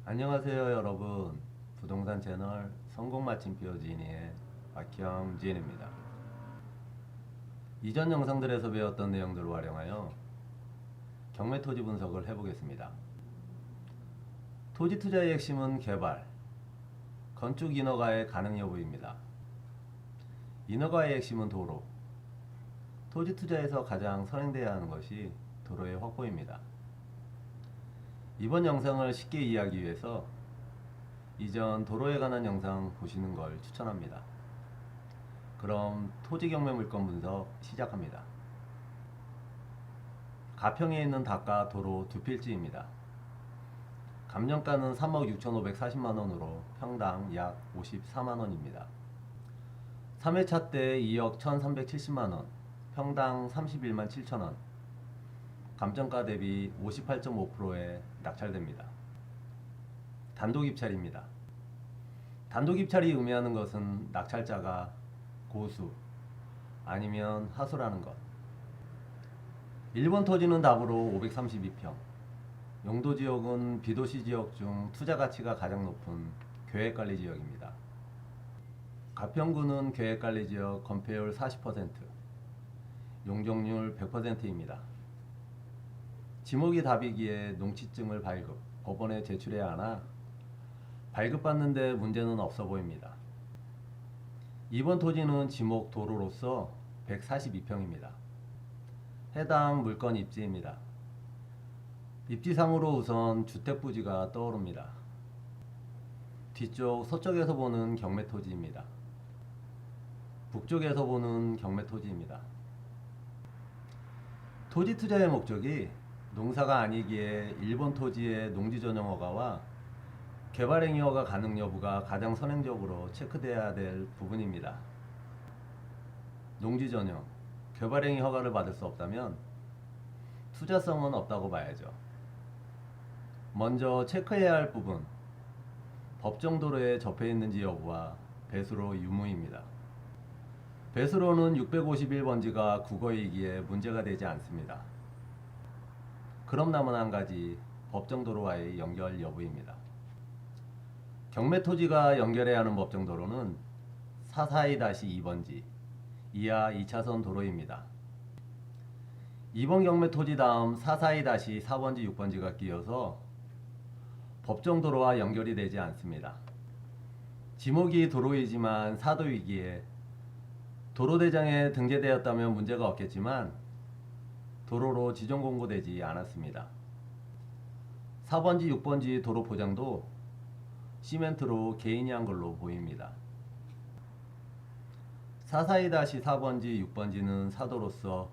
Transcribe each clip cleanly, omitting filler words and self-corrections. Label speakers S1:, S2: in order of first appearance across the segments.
S1: 안녕하세요 여러분. 부동산 채널 성공마침표 지인의 박형 지인입니다. 이전 영상들에서 배웠던 내용들을 활용하여 경매 토지 분석을 해보겠습니다. 토지 투자의 핵심은 개발, 건축 인허가의 가능 여부입니다. 인허가의 핵심은 도로, 토지 투자에서 가장 선행돼야 하는 것이 도로의 확보입니다. 이번 영상을 쉽게 이해하기 위해서 이전 도로에 관한 영상 보시는 걸 추천합니다. 그럼 토지 경매 물건 분석 시작합니다. 가평에 있는 다가 도로 두 필지입니다. 감정가는 3억 6,540만원으로 평당 약 54만원입니다. 3회차 때 2억 1,370만원, 평당 31만 7천원, 감정가 대비 58.5%에 낙찰됩니다. 단독 입찰입니다. 단독 입찰이 의미하는 것은 낙찰자가 고수 아니면 하수라는 것. 1번 토지는 답으로 532평. 용도 지역은 비도시 지역 중 투자 가치가 가장 높은 계획관리 지역입니다. 가평구는 계획관리 지역 건폐율 40%, 용적률 100%입니다. 지목이 답이기에 농취증을 발급, 법원에 제출해야 하나 발급받는데 문제는 없어 보입니다. 이번 토지는 지목 도로로서 142평입니다. 해당 물건 입지입니다. 입지상으로 우선 주택부지가 떠오릅니다. 뒤쪽 서쪽에서 보는 경매 토지입니다. 북쪽에서 보는 경매 토지입니다. 토지 투자의 목적이 농사가 아니기에 일본 토지의 농지 전용 허가와 개발행위 허가 가능 여부가 가장 선행적으로 체크돼야 될 부분입니다. 농지 전용, 개발행위 허가를 받을 수 없다면 투자성은 없다고 봐야죠. 먼저 체크해야 할 부분, 법정 도로에 접해 있는지 여부와 배수로 유무입니다. 배수로는 651번지가 국어이기에 문제가 되지 않습니다. 그럼 남은 한 가지, 법정 도로와의 연결 여부입니다. 경매 토지가 연결해야 하는 법정 도로는 442-2번지 이하 2차선 도로입니다. 2번 경매 토지 다음 442-4번지 6번지가 끼어서 법정 도로와 연결이 되지 않습니다. 지목이 도로이지만 사도이기에 도로대장에 등재되었다면 문제가 없겠지만 도로로 지정 공고되지 않았습니다. 4번지 6번지 도로 포장도 시멘트로 개인이 한 걸로 보입니다. 442-4번지 6번지는 사도로서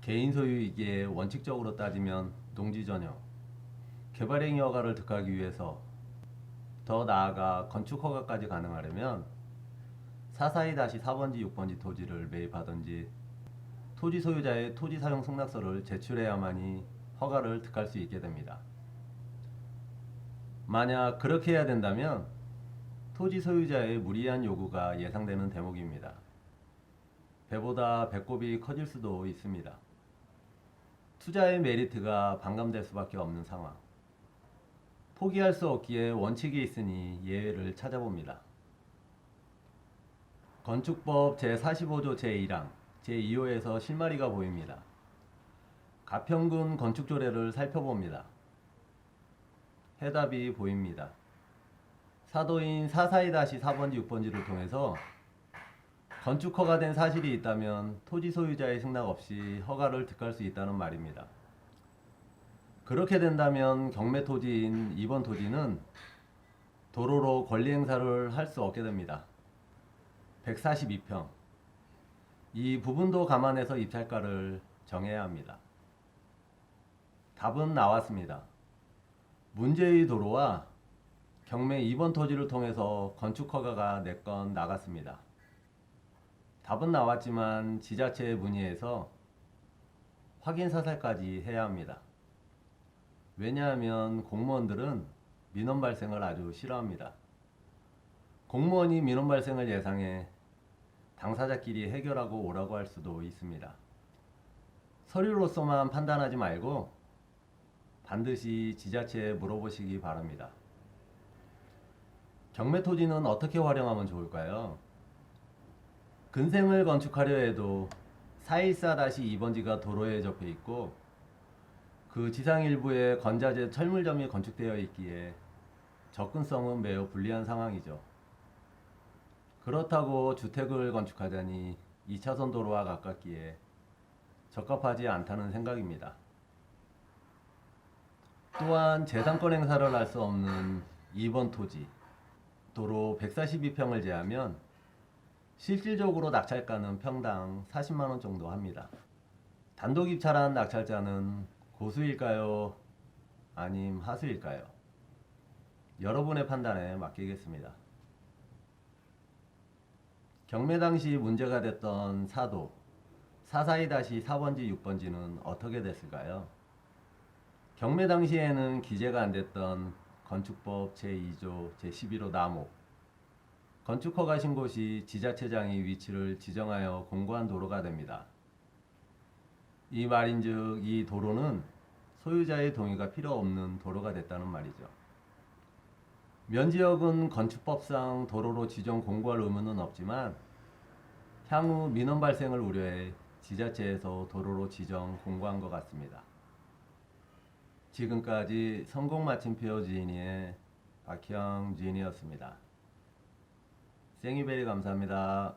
S1: 개인 소유이기에 원칙적으로 따지면 농지 전용, 개발행위 허가를 득하기 위해서 더 나아가 건축 허가까지 가능하려면 442-4번지 6번지 토지를 매입하든지 토지 소유자의 토지 사용 승낙서를 제출해야만이 허가를 득할 수 있게 됩니다. 만약 그렇게 해야 된다면 토지 소유자의 무리한 요구가 예상되는 대목입니다. 배보다 배꼽이 커질 수도 있습니다. 투자의 메리트가 반감될 수밖에 없는 상황. 포기할 수 없기에 원칙이 있으니 예외를 찾아봅니다. 건축법 제45조 제1항 제2호에서 실마리가 보입니다. 가평군 건축조례를 살펴봅니다. 해답이 보입니다. 사도인 442-4번지 6번지를 통해서 건축 허가된 사실이 있다면 토지 소유자의 승낙 없이 허가를 득할 수 있다는 말입니다. 그렇게 된다면 경매 토지인 2번 토지는 도로로 권리 행사를 할 수 없게 됩니다. 142평. 이 부분도 감안해서 입찰가를 정해야 합니다. 답은 나왔습니다. 문제의 도로와 경매 2번 토지를 통해서 건축 허가가 4건 나갔습니다. 답은 나왔지만 지자체에 문의해서 확인 사살까지 해야 합니다. 왜냐하면 공무원들은 민원 발생을 아주 싫어합니다. 공무원이 민원 발생을 예상해 당사자끼리 해결하고 오라고 할 수도 있습니다. 서류로서만 판단하지 말고 반드시 지자체에 물어보시기 바랍니다. 경매 토지는 어떻게 활용하면 좋을까요? 근생을 건축하려 해도 414-2번지가 도로에 접해 있고 그 지상 일부에 건자재 철물점이 건축되어 있기에 접근성은 매우 불리한 상황이죠. 그렇다고 주택을 건축하자니 2차선 도로와 가깝기에 적합하지 않다는 생각입니다. 또한 재산권 행사를 할 수 없는 2번 토지, 도로 142평을 제하면 실질적으로 낙찰가는 평당 40만원 정도 합니다. 단독 입찰한 낙찰자는 고수일까요? 아님 하수일까요? 여러분의 판단에 맡기겠습니다. 경매 당시 문제가 됐던 사도 442-4번지 6번지는 어떻게 됐을까요? 경매 당시에는 기재가 안 됐던 건축법 제2조 제11호 나목 건축허가 신고 시 지자체장이 위치를 지정하여 공고한 도로가 됩니다. 이 말인즉 이 도로는 소유자의 동의가 필요 없는 도로가 됐다는 말이죠. 면지역은 건축법상 도로로 지정 공고할 의무는 없지만 향후 민원 발생을 우려해 지자체에서 도로로 지정 공고한 것 같습니다. 지금까지 성공 마침표 지인의 박형 지인이었습니다. 생이베리 감사합니다.